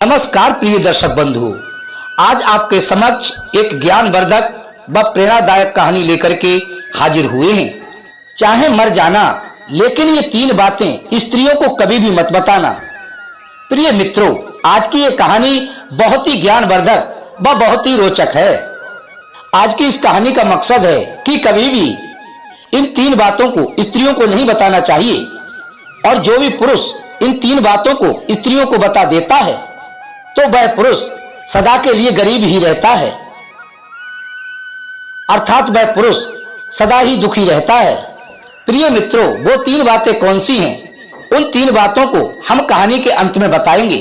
नमस्कार प्रिय दर्शक बंधु, आज आपके समक्ष एक ज्ञानवर्धक व प्रेरणादायक कहानी लेकर के हाजिर हुए हैं। चाहे मर जाना, लेकिन ये 3 बातें स्त्रियों को कभी भी मत बताना। प्रिय मित्रों, आज की ये कहानी बहुत ही ज्ञानवर्धक व बहुत ही रोचक है। आज की इस कहानी का मकसद है कि कभी भी इन 3 बातों को स्त्रियों को नहीं बताना चाहिए, और जो भी पुरुष इन 3 बातों को स्त्रियों को बता देता है तो वह पुरुष सदा के लिए गरीब ही रहता है, अर्थात वह पुरुष सदा ही दुखी रहता है। प्रिय मित्रों, वो 3 बातें कौन सी हैं? उन 3 बातों को हम कहानी के अंत में बताएंगे।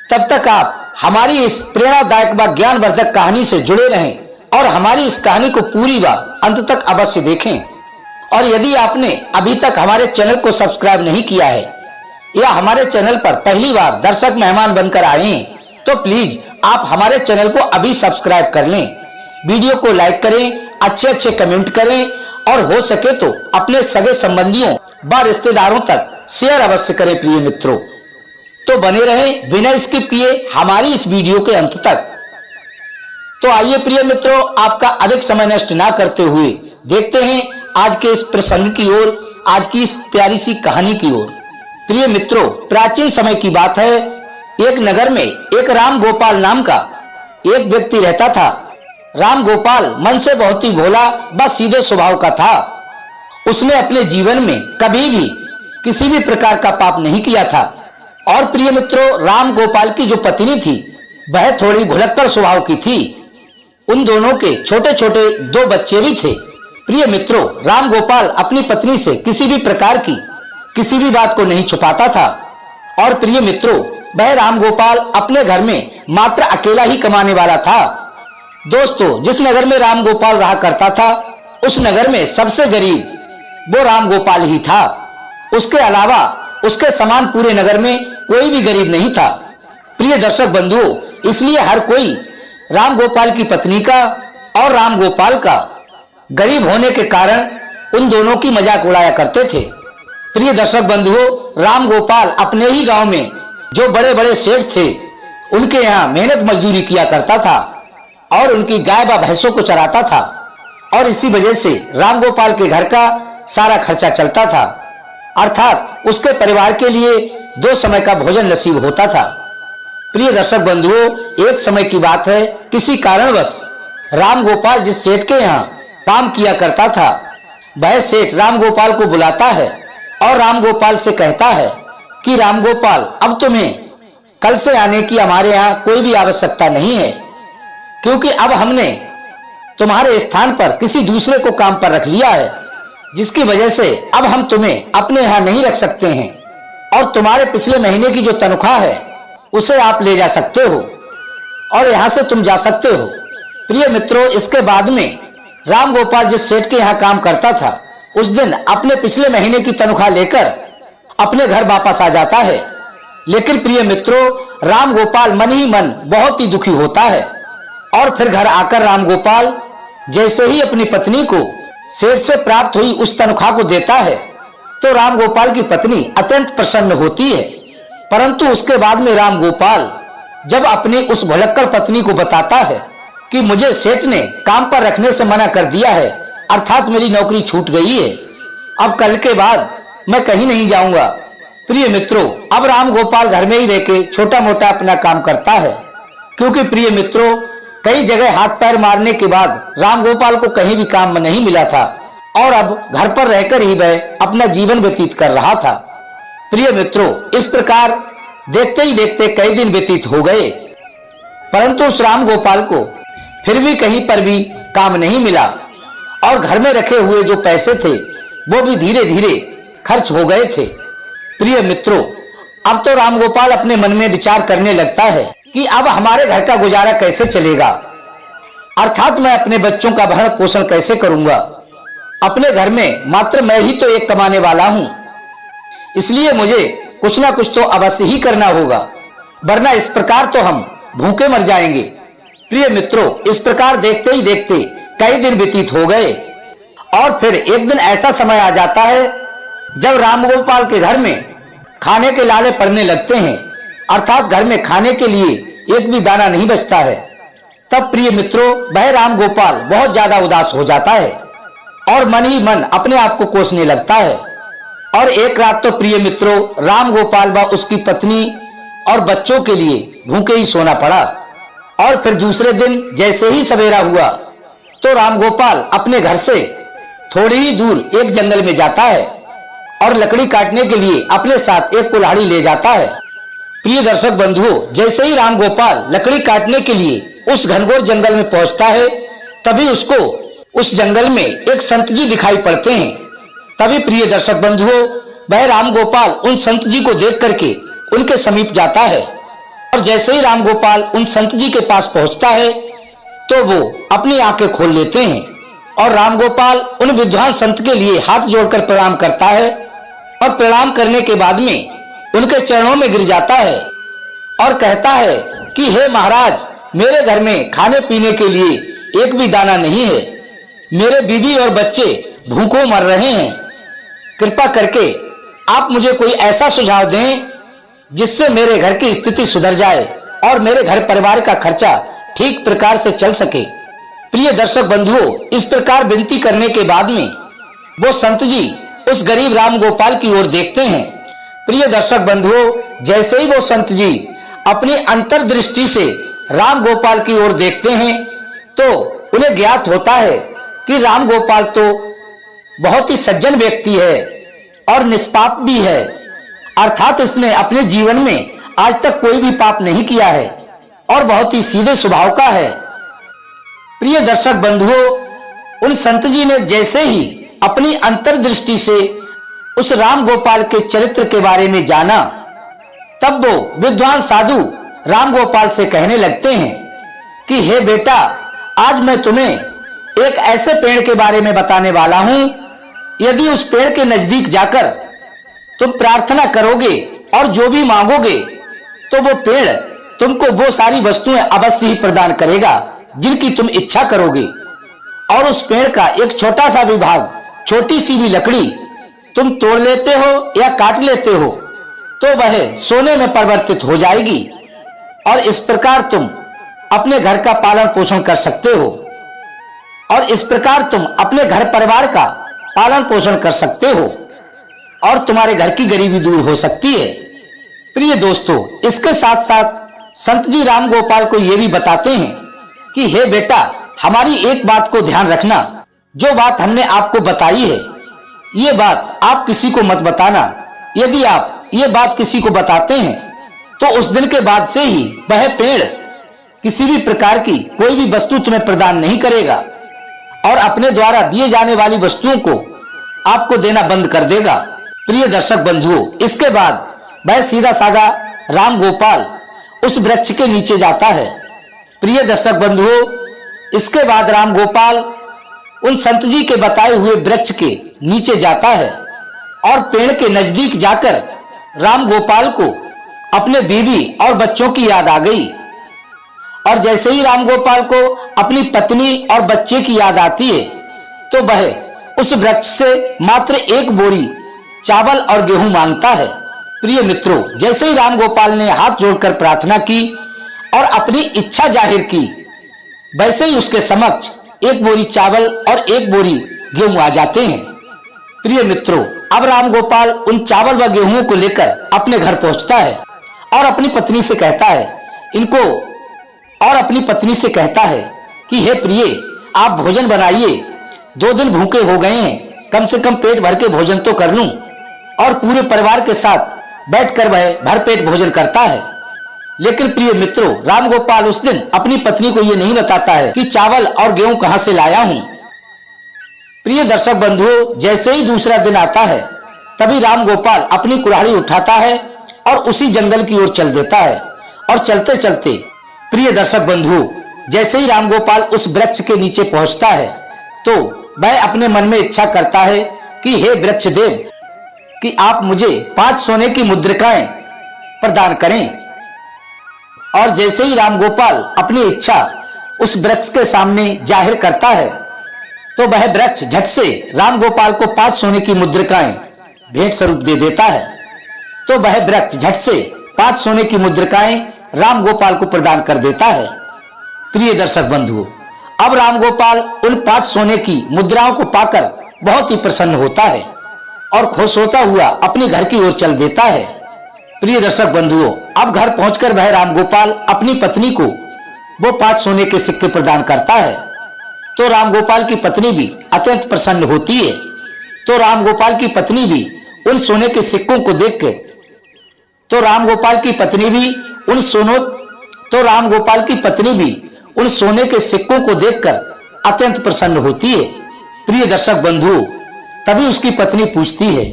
तब तक आप हमारी इस प्रेरणादायक व ज्ञानवर्धक कहानी से जुड़े रहें और हमारी इस कहानी को पूरी व अंत तक अवश्य देखें। और यदि आपने अभी तक हमारे चैनल को सब्सक्राइब नहीं किया है या हमारे चैनल पर पहली बार दर्शक मेहमान बनकर आए हैं, तो प्लीज आप हमारे चैनल को अभी सब्सक्राइब कर लें, वीडियो को लाइक करें, अच्छे कमेंट करें और हो सके तो अपने सगे संबंधियों व रिश्तेदारों तक शेयर अवश्य करें। प्रिय मित्रों, तो बने रहें बिना स्किप किए हमारी इस वीडियो के अंत तक। तो आइए प्रिय मित्रों, आपका अधिक समय नष्ट ना करते हुए देखते हैं आज के इस प्रसंग की ओर, आज की इस प्यारी सी कहानी की ओर। प्रिय मित्रों, प्राचीन समय की बात है। एक नगर में एक राम गोपाल नाम का एक व्यक्ति रहता था। राम गोपाल मन से बहुत ही भोला व सीधे स्वभाव का था। उसने अपने जीवन में कभी भी किसी भी प्रकार का पाप नहीं किया था। और प्रिय मित्रों, राम गोपाल की जो पत्नी थी वह थोड़ी भुलक्कड़ स्वभाव की थी। उन दोनों के छोटे छोटे 2 बच्चे भी थे। प्रिय मित्रों, राम गोपाल अपनी पत्नी से किसी भी प्रकार की किसी भी बात को नहीं छुपाता था। और प्रिय मित्रों, वह राम गोपाल अपने घर में मात्र अकेला ही कमाने वाला था। दोस्तों, जिस नगर में राम गोपाल रहा करता था, उस नगर में सबसे गरीब वो राम गोपाल ही था। उसके अलावा उसके समान पूरे नगर में कोई भी गरीब नहीं था। प्रिय दर्शक बंधुओं, इसलिए हर कोई राम गोपाल की पत्नी का और राम गोपाल का गरीब होने के कारण उन दोनों की मजाक उड़ाया करते थे। प्रिय दर्शक बंधुओं, राम गोपाल अपने ही गांव में जो बड़े बड़े सेठ थे उनके यहाँ मेहनत मजदूरी किया करता था और उनकी गाय व भैंसों को चराता था। और इसी वजह से राम गोपाल के घर का सारा खर्चा चलता था, अर्थात उसके परिवार के लिए 2 समय का भोजन नसीब होता था। प्रिय दर्शक बंधुओं, एक समय की बात है, किसी कारणवश राम गोपाल जिस सेठ के यहाँ काम किया करता था, वह सेठ राम गोपाल को बुलाता है और राम गोपाल से कहता है कि राम गोपाल, अब तुम्हें कल से आने की हमारे यहाँ कोई भी आवश्यकता नहीं है, क्योंकि अब हमने तुम्हारे स्थान पर किसी दूसरे को काम पर रख लिया है, जिसकी वजह से अब हम तुम्हें अपने यहाँ नहीं रख सकते हैं और तुम्हारे पिछले महीने की जो तनख्वाह है उसे आप ले जा सकते हो और यहाँ से तुम जा सकते हो। प्रिय मित्रों, इसके बाद में राम गोपाल जिस सेठ के यहाँ काम करता था, उस दिन अपने पिछले महीने की तनख्वाह लेकर अपने घर वापस आ जाता है। लेकिन प्रिय मित्रों, राम गोपाल मन ही मन बहुत ही दुखी होता है और फिर घर आकर राम गोपाल जैसे ही अपनी पत्नी को सेठ से प्राप्त हुई उस तनख्वाह को देता है, तो राम गोपाल की पत्नी अत्यंत प्रसन्न होती है। परंतु उसके बाद में राम गोपाल जब अपनी उस भुलक्कड़ पत्नी को बताता है कि मुझे सेठ ने काम पर रखने से मना कर दिया है, अर्थात मेरी नौकरी छूट गई है, अब कल के बाद मैं कहीं नहीं जाऊंगा। प्रिय मित्रों, अब राम गोपाल घर में ही रहकर छोटा मोटा अपना काम करता है, क्योंकि प्रिय मित्रों, कई जगह हाथ पैर मारने के बाद राम गोपाल को कहीं भी काम नहीं मिला था और अब घर पर रहकर ही वह अपना जीवन व्यतीत कर रहा था। प्रिय मित्रों, इस प्रकार देखते ही देखते कई दिन व्यतीत हो गए, परंतु उस राम गोपाल को फिर भी कहीं पर भी काम नहीं मिला और घर में रखे हुए जो पैसे थे वो भी धीरे धीरे खर्च हो गए थे। प्रिय मित्रों, अब तो राम गोपाल अपने मन में विचार करने लगता है कि अब हमारे घर का गुजारा कैसे चलेगा, अर्थात मैं अपने बच्चों का भरण पोषण कैसे करूंगा। अपने घर में मात्र मैं ही तो एक कमाने वाला हूँ, इसलिए मुझे कुछ ना कुछ तो अवश्य ही करना होगा, वरना इस प्रकार तो हम भूखे मर जाएंगे। प्रिय मित्रों, इस प्रकार देखते ही देखते कई दिन व्यतीत हो गए और फिर एक दिन ऐसा समय आ जाता है जब राम गोपाल के घर में खाने के लाले पड़ने लगते हैं अर्थात घर में खाने के लिए एक भी दाना नहीं बचता है, तब प्रिय मित्रों वह राम गोपाल बहुत ज्यादा उदास हो जाता है और मन ही मन अपने आप को कोसने लगता है। और एक रात तो प्रिय मित्रों राम गोपाल व उसकी पत्नी और बच्चों के लिए भूखे ही सोना पड़ा। और फिर दूसरे दिन जैसे ही सवेरा हुआ तो राम गोपाल अपने घर से थोड़ी ही दूर एक जंगल में जाता है और लकड़ी काटने के लिए अपने साथ एक कुल्हाड़ी ले जाता है। प्रिय दर्शक बंधुओं, जैसे ही राम गोपाल लकड़ी काटने के लिए उस घनघोर जंगल में पहुंचता है, तभी उसको उस जंगल में एक संत जी दिखाई पड़ते हैं। तभी प्रिय दर्शक बंधुओं वह राम गोपाल उन संत जी को देख करके उनके समीप जाता है और जैसे ही राम गोपाल उन संत जी के पास पहुंचता है तो वो अपनी आंखें खोल लेते हैं और राम गोपाल उन विद्वान संत के लिए हाथ जोड़कर प्रणाम करता है और प्रणाम करने के बाद में उनके चरणों में गिर जाता है और कहता है कि हे महाराज, मेरे घर में खाने पीने के लिए एक भी दाना नहीं है, मेरे बीवी और बच्चे भूखों मर रहे हैं। कृपा करके आप मुझे कोई ऐसा सुझाव दें जिससे मेरे घर की स्थिति सुधर जाए और मेरे घर परिवार का खर्चा ठीक प्रकार से चल सके। प्रिय दर्शक बंधुओं, इस प्रकार विनती करने के बाद में वो संत जी उस गरीब राम गोपाल की ओर देखते हैं। प्रिय दर्शक बंधुओं, जैसे ही वो संत जी अपनी अंतर्दृष्टि से राम गोपाल की ओर देखते हैं तो उन्हें ज्ञात होता है कि राम गोपाल तो बहुत ही सज्जन व्यक्ति है और निष्पाप भी है, अर्थात इसने अपने जीवन में आज तक कोई भी पाप नहीं किया है और बहुत ही सीधे स्वभाव का है। प्रिय दर्शक बंधुओं, उन संत जी ने जैसे ही अपनी अंतर्दृष्टि से उस राम गोपाल के चरित्र के बारे में जाना, तब वो विद्वान साधु राम गोपाल से कहने लगते हैं कि हे बेटा, आज मैं तुम्हें एक ऐसे पेड़ के बारे में बताने वाला हूं, यदि उस पेड़ के नजदीक जाकर तुम प्रार्थना करोगे और जो भी मांगोगे तो वो पेड़ तुमको वो सारी वस्तुएं अवश्य ही प्रदान करेगा जिनकी तुम इच्छा करोगे। और उस पेड़ का एक छोटा सा भी भाग, छोटी सी भी लकड़ी तुम तोड़ लेते हो या काट लेते हो तो वह सोने में परिवर्तित हो जाएगी और इस प्रकार तुम अपने घर का पालन पोषण कर सकते हो और इस प्रकार तुम अपने घर परिवार का पालन पोषण कर सकते हो और तुम्हारे घर की गरीबी दूर हो सकती है। प्रिय दोस्तों, इसके साथ साथ संत जी राम गोपाल को यह भी बताते हैं कि हे बेटा, हमारी एक बात को ध्यान रखना, जो बात हमने आपको बताई है ये बात आप किसी को मत बताना। यदि आप ये बात किसी को बताते हैं तो उस दिन के बाद से ही वह पेड़ किसी भी प्रकार की कोई भी वस्तु तुम्हें प्रदान नहीं करेगा और अपने द्वारा दिए जाने वाली वस्तुओं को आपको देना बंद कर देगा। प्रिय दर्शक बंधुओं, इसके बाद वह सीधा साधा राम गोपाल उस वृक्ष के नीचे जाता है। प्रिय दर्शक बंधुओं, इसके बाद राम गोपाल उन संत जी के बताए हुए वृक्ष के नीचे जाता है और पेड़ के नजदीक जाकर राम गोपाल को अपने बीवी और बच्चों की याद आ गई। और जैसे ही राम गोपाल को अपनी पत्नी और बच्चे की याद आती है तो वह उस वृक्ष से मात्र एक बोरी चावल और गेहूं मांगता है। प्रिय मित्रों, जैसे ही राम गोपाल ने हाथ जोड़कर प्रार्थना की और अपनी इच्छा जाहिर की, वैसे ही उसके समक्ष एक बोरी चावल और एक बोरी गेहूं आ जाते हैं। प्रिय मित्रों, अब राम गोपाल उन चावल व गेहूं को लेकर अपने घर पहुंचता है और अपनी पत्नी से कहता है कि हे प्रिय, आप भोजन बनाइए, 2 दिन भूखे हो गए हैं, कम से कम पेट भर के भोजन तो कर लूं। और पूरे परिवार के साथ बैठकर वह भरपेट भोजन करता है। लेकिन प्रिय मित्रों, राम गोपाल उस दिन अपनी पत्नी को यह नहीं बताता है कि चावल और गेहूं कहां से लाया हूं। प्रिय दर्शक बंधुओं, जैसे ही दूसरा दिन आता है तभी राम गोपाल अपनी कुल्हाड़ी उठाता है और उसी जंगल की ओर चल देता है। और चलते चलते प्रिय दर्शक बंधुओं, जैसे ही राम गोपाल उस वृक्ष के नीचे पहुंचता है तो वह अपने मन में इच्छा करता है कि हे वृक्ष देव, कि आप मुझे 5 सोने की मुद्रिकाएं प्रदान करें। और जैसे ही राम गोपाल अपनी इच्छा उस वृक्ष के सामने जाहिर करता है तो वह वृक्ष झट से राम गोपाल को 5 सोने की मुद्रिकाएं भेंट स्वरूप दे देता है। तो वह वृक्ष झट से 5 सोने की मुद्रिकाएं राम गोपाल को प्रदान कर देता है। प्रिय दर्शक बंधुओं, अब राम गोपाल उन 5 सोने की मुद्राओं को पाकर बहुत ही प्रसन्न होता है और खुश होता हुआ अपने घर की ओर चल देता है। प्रिय दर्शक बंधुओं, अब घर पहुंचकर वह राम गोपाल अपनी पत्नी को वो 5 सोने के सिक्के प्रदान करता है। तो राम गोपाल की पत्नी भी अत्यंत प्रसन्न होती है। तो राम गोपाल की पत्नी भी उन सोने के सिक्कों को देख के राम गोपाल की पत्नी भी उन सोने के सिक्कों को देखकर अत्यंत प्रसन्न होती है। प्रिय दर्शक बंधुओं, तभी उसकी पत्नी पूछती है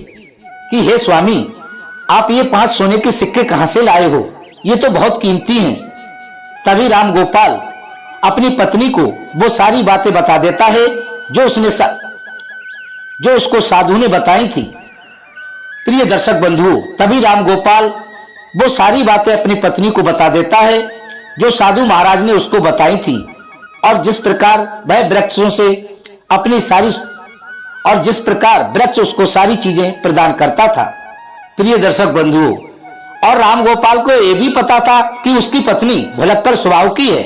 कि हे स्वामी, आप ये 5 सोने के सिक्के कहां से लाए हो? ये तो बहुत कीमती हैं। तभी राम गोपाल अपनी पत्नी को वो सारी बातें बता देता है जो उसको साधु ने बताई थी। प्रिय दर्शक बंधुओं, तभी राम गोपाल वो सारी बातें अपनी पत्नी को बता देता है जो साधु महाराज ने उसको बताई थी, और जिस प्रकार वृक्ष उसको सारी चीजें प्रदान करता था। प्रिय दर्शक बंधुओं, और राम गोपाल को यह भी पता था कि उसकी पत्नी भुलक्कड़ स्वभाव की है।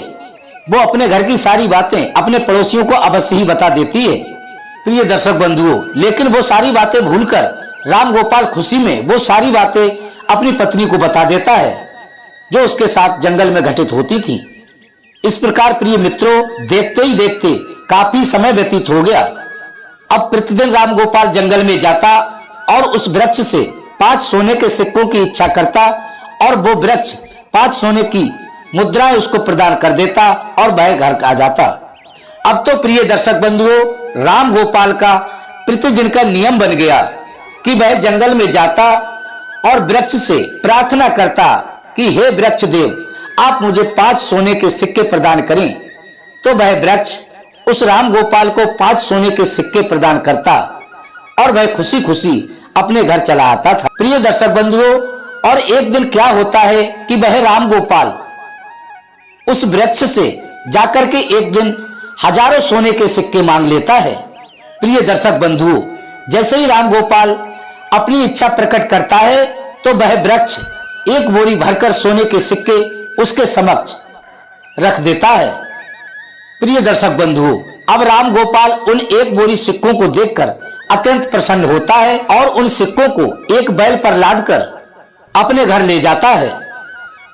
वो अपने घर की सारी बातें अपने पड़ोसियों को अवश्य ही बता देती है। प्रिय दर्शक बंधुओं, लेकिन वो सारी बातें भूलकर राम गोपाल खुशी में वो सारी बातें अपनी पत्नी को बता देता है जो उसके साथ जंगल में घटित होती थी। इस प्रकार प्रिय मित्रों, देखते ही देखते काफी समय व्यतीत हो गया। अब प्रतिदिन राम गोपाल जंगल में जाता और उस वृक्ष से 5 सोने के सिक्कों की इच्छा करता, और वो वृक्ष 5 सोने की मुद्राएं उसको प्रदान कर देता और वह घर आ जाता। अब तो प्रिय दर्शक बंधुओं, राम गोपाल का प्रतिदिन का नियम बन गया कि वह जंगल में जाता और वृक्ष से प्रार्थना करता कि हे वृक्ष देव, आप मुझे 5 सोने के सिक्के प्रदान करें। तो वह वृक्ष उस राम गोपाल को 5 सोने के सिक्के प्रदान करता और वह खुशी खुशी अपने घर चला आता था। प्रिय दर्शक बंधुओं, और एक दिन क्या होता है कि वह राम गोपाल उस वृक्ष से जाकर के एक दिन हजारों सोने के सिक्के मांग लेता है। प्रिय दर्शक बंधुओं, जैसे ही राम गोपाल अपनी इच्छा प्रकट करता है तो वह वृक्ष एक बोरी भरकर सोने के सिक्के उसके समक्ष रख देता है। प्रिय दर्शक बंधुओं, अब राम गोपाल उन एक बोरी सिक्कों को देखकर अत्यंत प्रसन्न होता है और उन सिक्कों को एक बैल पर लादकर अपने घर ले जाता है।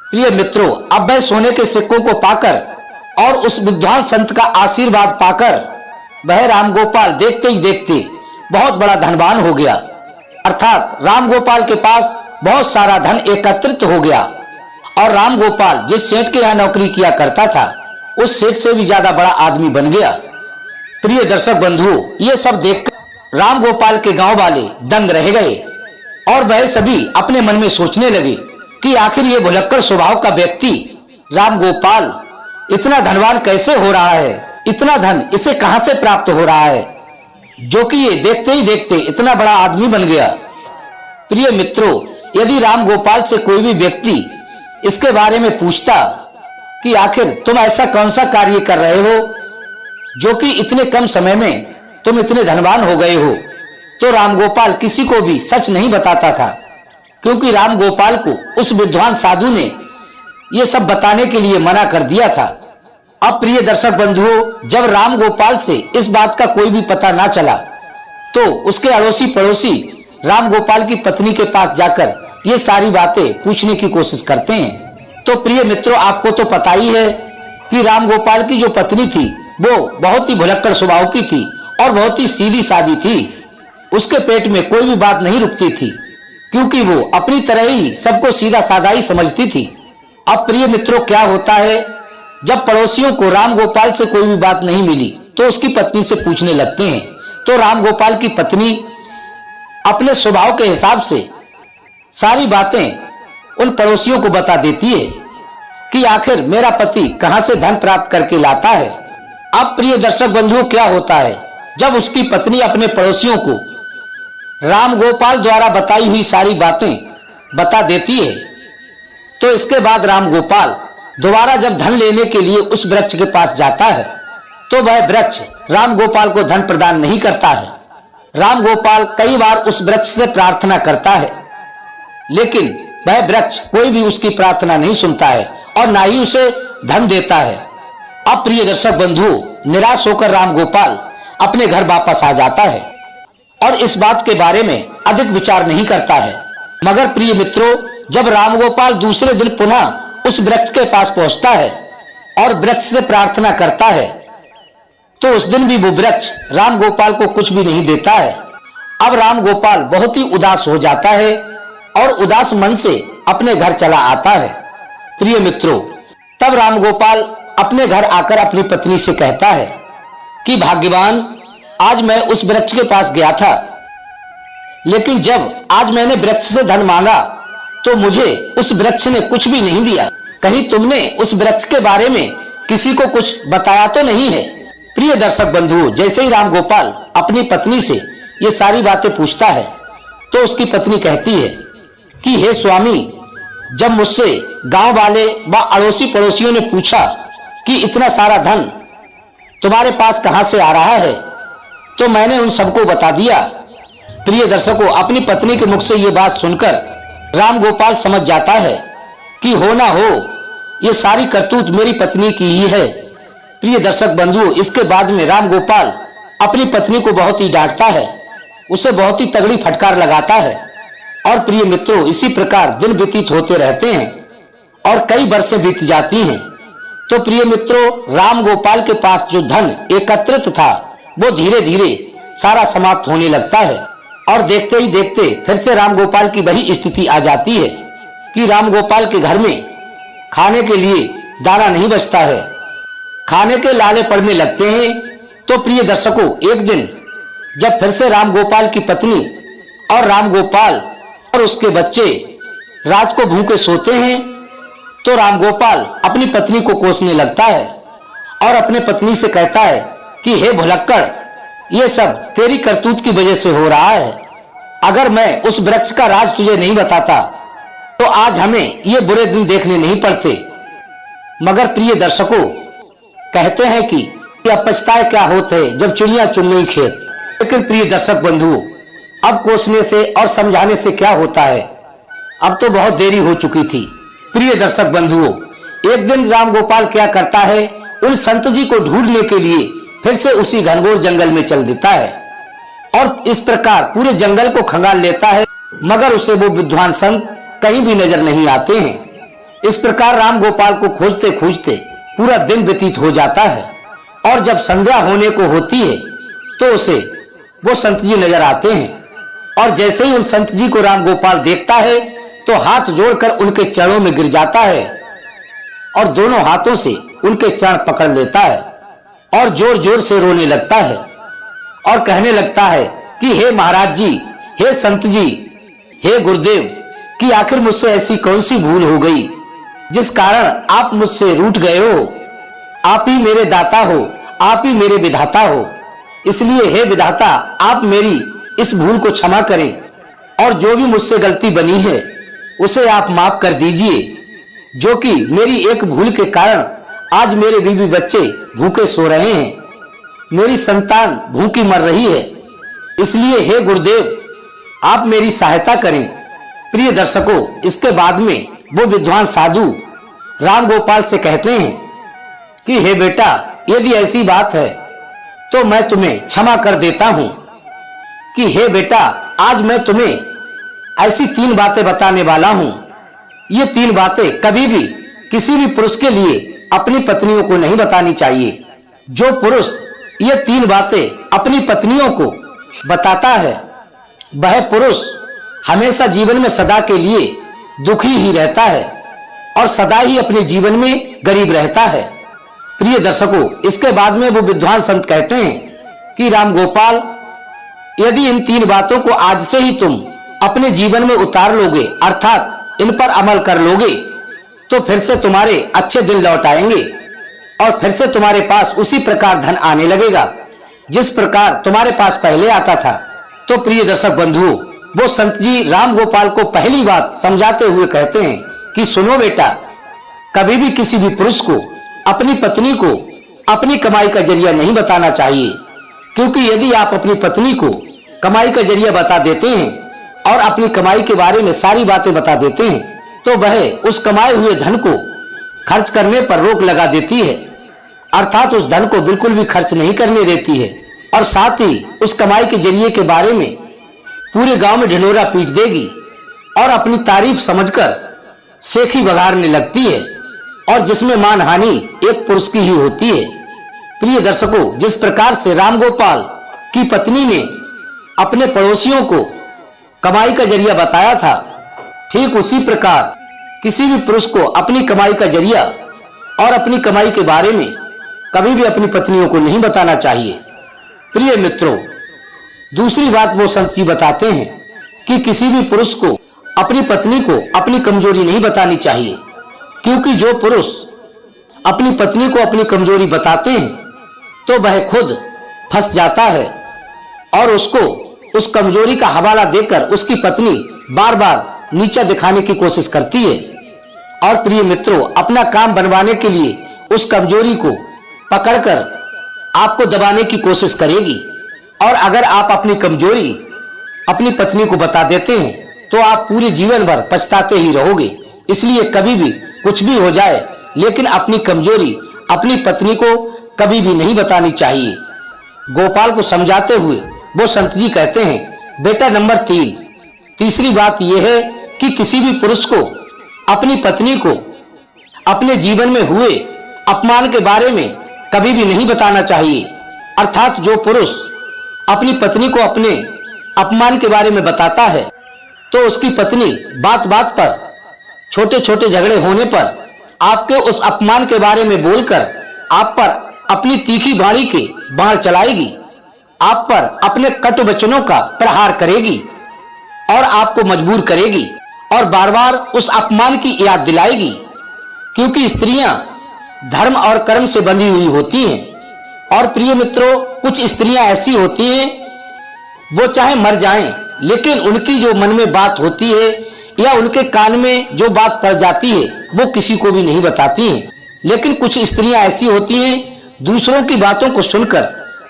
प्रिय मित्रों, अब वह सोने के सिक्कों को पाकर और उस विद्वान संत का आशीर्वाद पाकर वह राम गोपाल देखते ही देखते बहुत बड़ा धनवान हो गया। अर्थात राम गोपाल के पास बहुत सारा धन एकत्रित हो गया और राम गोपाल जिस सेठ के यहाँ नौकरी किया करता था उस सेठ से भी ज्यादा बड़ा आदमी बन गया। प्रिय दर्शक बंधुओं, ये सब देखकर राम गोपाल के गांव वाले दंग रह गए और वह सभी अपने मन में सोचने लगे कि आखिर ये भुलक्कड़ स्वभाव का व्यक्ति राम गोपाल इतना धनवान कैसे हो रहा है, इतना धन इसे कहां से प्राप्त हो रहा है, जो कि ये देखते ही देखते इतना बड़ा आदमी बन गया। प्रिय मित्रों, यदि राम गोपाल से कोई भी व्यक्ति इसके बारे में पूछता कि आखिर तुम ऐसा कौन सा कार्य कर रहे हो जो कि इतने कम समय में तुम इतने धनवान हो गए हो, तो राम गोपाल किसी को भी सच नहीं बताता था, क्योंकि राम गोपाल को उस विद्वान साधु ने ये सब बताने के लिए मना कर दिया था। अब प्रिय दर्शक बंधुओं, जब राम गोपाल से इस बात का कोई भी पता ना चला तो उसके अड़ोसी पड़ोसी राम गोपाल की पत्नी के पास जाकर ये सारी बातें पूछने की कोशिश करते हैं। तो प्रिय मित्रों, आपको तो पता ही है कि राम गोपाल की जो पत्नी थी वो बहुत ही भुलक्कड़ स्वभाव की थी और बहुत ही सीधी सादी थी। उसके पेट में कोई भी बात नहीं रुकती थी, क्योंकि वो अपनी तरह ही सबको सीधा साधा ही समझती थी। अब प्रिय मित्रों, क्या होता है, जब पड़ोसियों को राम गोपाल से कोई भी बात नहीं मिली तो उसकी पत्नी से पूछने लगते हैं। तो राम गोपाल की पत्नी अपने स्वभाव के हिसाब से सारी बातें उन पड़ोसियों को बता देती है कि आखिर मेरा पति कहां से धन प्राप्त करके लाता है। अब प्रिय दर्शक बंधुओं, क्या होता है, जब उसकी पत्नी अपने पड़ोसियों को राम गोपाल द्वारा बताई हुई सारी बातें बता देती है तो इसके बाद राम गोपाल दोबारा जब धन लेने के लिए उस वृक्ष के पास जाता है तो वह वृक्ष राम गोपाल को धन प्रदान नहीं करता है। राम गोपाल कई बार उस वृक्ष से प्रार्थना करता है, लेकिन वह वृक्ष कोई भी उसकी प्रार्थना नहीं सुनता है और ना ही उसे धन देता है। अब प्रिय दर्शक बंधुओं, निराश होकर राम गोपाल अपने घर वापस आ जाता है और इस बात के बारे में अधिक विचार नहीं करता है। मगर प्रिय मित्रों, जब राम गोपाल दूसरे दिन पुनः उस वृक्ष के पास पहुंचता है और वृक्ष से प्रार्थना करता है, तो उस दिन भी वो वृक्ष राम गोपाल को कुछ भी नहीं देता है। अब राम गोपाल बहुत ही उदास हो जाता है और उदास मन से अपने घर चला आता है। प्रिय मित्रों, तब राम गोपाल अपने घर आकर अपनी पत्नी से कहता है कि भाग्यवान, आज मैं उस वृक्ष के पास गया था, लेकिन जब आज मैंने वृक्ष से धन मांगा तो मुझे उस वृक्ष ने कुछ भी नहीं दिया। कहीं तुमने उस वृक्ष के बारे में किसी को कुछ बताया तो नहीं है? प्रिय दर्शक बंधुओं, जैसे ही राम गोपाल अपनी पत्नी से ये सारी बातें पूछता है तो उसकी पत्नी कहती है कि हे स्वामी, जब मुझसे गांव वाले व अड़ोसी पड़ोसियों ने पूछा कि इतना सारा धन तुम्हारे पास कहां से आ रहा है, तो मैंने उन सबको बता दिया। प्रिय दर्शकों, अपनी पत्नी के मुख से ये बात सुनकर राम गोपाल समझ जाता है कि हो ना हो ये सारी करतूत मेरी पत्नी की ही है। प्रिय दर्शक बंधुओं, इसके बाद में राम गोपाल अपनी पत्नी को बहुत ही डांटता है, उसे बहुत ही तगड़ी फटकार लगाता है। और प्रिय मित्रों, इसी प्रकार दिन व्यतीत होते रहते हैं और कई वर्षें बीत जाती हैं। तो प्रिय मित्रों, राम गोपाल के पास जो धन एकत्रित था वो धीरे धीरे सारा समाप्त होने लगता है और देखते ही देखते फिर से राम गोपाल की वही स्थिति आ जाती है कि राम गोपाल के घर में खाने के लिए दाना नहीं बचता है, खाने के लाले पड़ने लगते हैं। तो प्रिय दर्शकों, एक दिन जब फिर से राम गोपाल की पत्नी और राम गोपाल और उसके बच्चे रात को भूखे सोते हैं, तो राम गोपाल अपनी पत्नी को कोसने लगता है और अपने पत्नी से कहता है कि हे भुलक्कड़, ये सब तेरी करतूत की वजह से हो रहा है। अगर मैं उस वृक्ष का राज तुझे नहीं बताता तो आज हमें ये बुरे दिन देखने नहीं पड़ते। मगर प्रिय दर्शकों, कहते हैं कि अब पछताए क्या होते जब चिड़िया चुन गई खेत। लेकिन प्रिय दर्शक बंधुओं, अब कोसने से और समझाने से क्या होता है, अब तो बहुत देरी हो चुकी थी। प्रिय दर्शक बंधुओं, एक दिन राम गोपाल क्या करता है, उन संत जी को ढूंढने के लिए फिर से उसी घनघोर जंगल में चल देता है और इस प्रकार पूरे जंगल को खंगाल लेता है, मगर उसे वो विद्वान संत कहीं भी नजर नहीं आते हैं। इस प्रकार राम गोपाल को खोजते खोजते पूरा दिन व्यतीत हो जाता है और जब संध्या होने को होती है तो उसे वो संत जी नजर आते हैं और जैसे ही उन संत जी को राम गोपाल देखता है तो हाथ जोड़कर उनके चरणों में गिर जाता है और दोनों हाथों से उनके चरण पकड़ लेता है और जोर जोर से रोने लगता है और कहने लगता है कि हे महाराज जी, हे संत जी, हे गुरुदेव, कि आखिर मुझसे ऐसी कौन सी भूल हो गई जिस कारण आप मुझसे रूठ गए हो। आप ही मेरे दाता हो, आप ही मेरे विधाता हो, इसलिए हे विधाता, आप मेरी इस भूल को क्षमा करें और जो भी मुझसे गलती बनी है उसे आप माफ कर दीजिए, जो कि मेरी एक भूल के कारण आज मेरे बीवी बच्चे भूखे सो रहे हैं, मेरी संतान भूखी मर रही है, इसलिए हे गुरुदेव, आप मेरी सहायता करें। प्रिय दर्शकों, इसके बाद में वो विद्वान साधु राम गोपाल से कहते हैं कि हे बेटा, यदि ऐसी बात है तो मैं तुम्हें क्षमा कर देता हूं कि हे बेटा, आज मैं तुम्हें ऐसी 3 बातें बताने वाला हूं। ये 3 बातें कभी भी किसी भी पुरुष के लिए अपनी पत्नियों को नहीं बतानी चाहिए। जो पुरुष ये 3 बातें अपनी पत्नियों को बताता है वह पुरुष हमेशा जीवन में सदा के लिए दुखी ही रहता है और सदा ही अपने जीवन में गरीब रहता है। प्रिय दर्शकों, इसके बाद में वो विद्वान संत कहते हैं कि राम गोपाल, यदि इन 3 बातों को आज से ही तुम अपने जीवन में उतार लोगे, अर्थात इन पर अमल कर लोगे, तो फिर से तुम्हारे अच्छे दिन लौट आएंगे और फिर से तुम्हारे पास उसी प्रकार धन आने लगेगा जिस प्रकार तुम्हारे पास पहले आता था। तो प्रिय दर्शक बंधुओं, वो संत जी राम गोपाल को पहली बात समझाते हुए कहते हैं कि सुनो बेटा, कभी भी किसी भी पुरुष को अपनी पत्नी को अपनी कमाई का जरिया नहीं बताना चाहिए, क्योंकि यदि आप अपनी पत्नी को कमाई का जरिया बता देते हैं और अपनी कमाई के बारे में सारी बातें बता देते हैं तो वह उस कमाए हुए धन को खर्च करने पर रोक लगा देती है, अर्थात उस धन को बिल्कुल भी खर्च नहीं करने देती है और साथ ही उस कमाई के जरिए के बारे में पूरे गांव में ढिंढोरा पीट देगी और अपनी तारीफ समझकर सेखी बघारने लगती है और जिसमें मानहानि एक पुरुष की ही होती है। प्रिय दर्शकों, जिस प्रकार से राम गोपाल की पत्नी ने अपने पड़ोसियों को कमाई का जरिया बताया था, ठीक उसी प्रकार किसी भी पुरुष को अपनी कमाई का जरिया और अपनी कमाई के बारे में कभी भी अपनी पत्नियों को नहीं बताना चाहिए। प्रिय मित्रों, दूसरी बात वो संत जी बताते हैं कि किसी भी पुरुष को अपनी पत्नी को अपनी कमजोरी नहीं बतानी चाहिए, क्योंकि जो पुरुष अपनी पत्नी को अपनी कमजोरी बताते हैं तो वह खुद फंस जाता है और उसको उस कमजोरी का हवाला देकर उसकी पत्नी बार बार नीचा दिखाने की कोशिश करती है और प्रिय मित्रों, अपना काम बनवाने के लिए उस कमजोरी को पकड़कर आपको दबाने की कोशिश करेगी। और अगर आप अपनी कमजोरी अपनी पत्नी को बता देते हैं तो आप पूरे जीवन भर पछताते ही रहोगे। इसलिए कभी भी कुछ भी हो जाए, लेकिन अपनी कमजोरी अपनी पत्नी को कभी भी नहीं बतानी चाहिए। गोपाल को समझाते हुए वो संत जी कहते हैं, बेटा नंबर 3, तीसरी बात यह है कि किसी भी पुरुष को अपनी पत्नी को अपने जीवन में हुए अपमान के बारे में कभी भी नहीं बताना चाहिए। अर्थात जो पुरुष अपनी पत्नी को अपने अपमान के बारे में बताता है तो उसकी पत्नी बात बात पर छोटे छोटे झगड़े होने पर आपके उस अपमान के बारे में बोलकर आप पर अपनी तीखी वाणी के बाण चलाएगी, आप पर अपने कटु वचनों का प्रहार करेगी और आपको मजबूर करेगी और बार बार उस अपमान की याद दिलाएगी। क्योंकि स्त्रियां धर्म और कर्म से बंधी हुई होती हैं और प्रिय मित्रों, कुछ स्त्रियां ऐसी होती हैं वो चाहे मर जाएं, लेकिन उनकी जो मन में बात होती है या उनके कान में जो बात पड़ जाती है वो किसी को भी नहीं बताती हैं। लेकिन कुछ स्त्रियां ऐसी होती हैं, दूसरों की बातों को सुनकर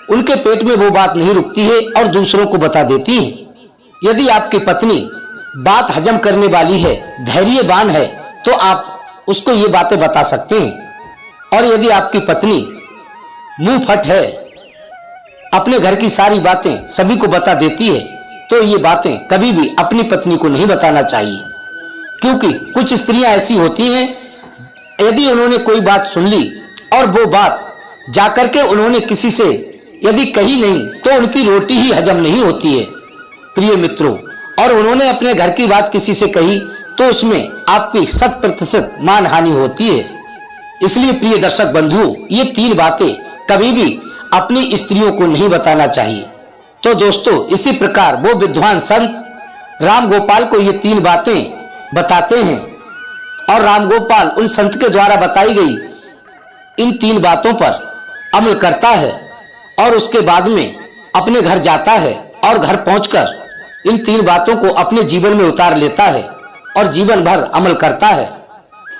उनके पेट में वो बात नहीं रुकती है और दूसरों को बता देती हैं। यदि आपकी पत्नी बात हजम करने वाली है, धैर्यवान है, तो आप उसको ये बातें बता सकते हैं। और यदि आपकी पत्नी मुंह फट है, अपने घर की सारी बातें सभी को बता देती है, तो ये बातें कभी भी अपनी पत्नी को नहीं बताना चाहिए। क्योंकि कुछ स्त्रियां ऐसी होती हैं, यदि उन्होंने कोई बात सुन ली और वो बात जाकर के उन्होंने किसी से यदि कही नहीं तो उनकी रोटी ही हजम नहीं होती है प्रिय मित्रों। और उन्होंने अपने घर की बात किसी से कही तो उसमें आपकी 100% मानहानि होती है। इसलिए प्रिय दर्शक बंधुओं, ये 3 बातें कभी भी अपनी स्त्रियों को नहीं बताना चाहिए। तो दोस्तों, इसी प्रकार वो विद्वान संत राम गोपाल को ये 3 बातें बताते हैं और राम गोपाल उन संत के द्वारा बताई गई इन 3 बातों पर अमल करता है और उसके बाद में अपने घर जाता है और घर पहुंचकर इन 3 बातों को अपने जीवन में उतार लेता है और जीवन भर अमल करता है।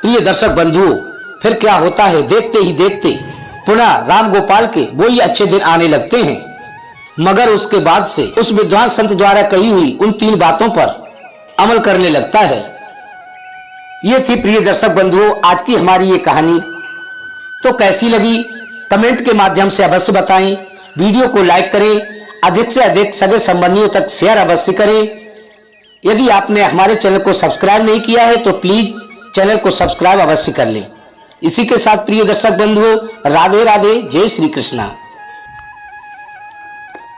प्रिय दर्शक बंधुओं, फिर क्या होता है, देखते ही देखते पुनः राम गोपाल के वही अच्छे दिन आने लगते हैं। मगर उसके बाद से उस विद्वान संत द्वारा कही हुई उन 3 बातों पर अमल करने लगता है। ये थी प्रिय दर्शक बंधुओं आज की हमारी ये कहानी। तो कैसी लगी कमेंट के माध्यम से अवश्य बताएं। वीडियो को लाइक करें, अधिक से अधिक सगे संबंधियों तक शेयर अवश्य करें। यदि आपने हमारे चैनल को सब्सक्राइब नहीं किया है तो प्लीज चैनल को सब्सक्राइब अवश्य कर लें। इसी के साथ प्रिय दर्शक बंधुओं, राधे राधे, जय श्री कृष्णा।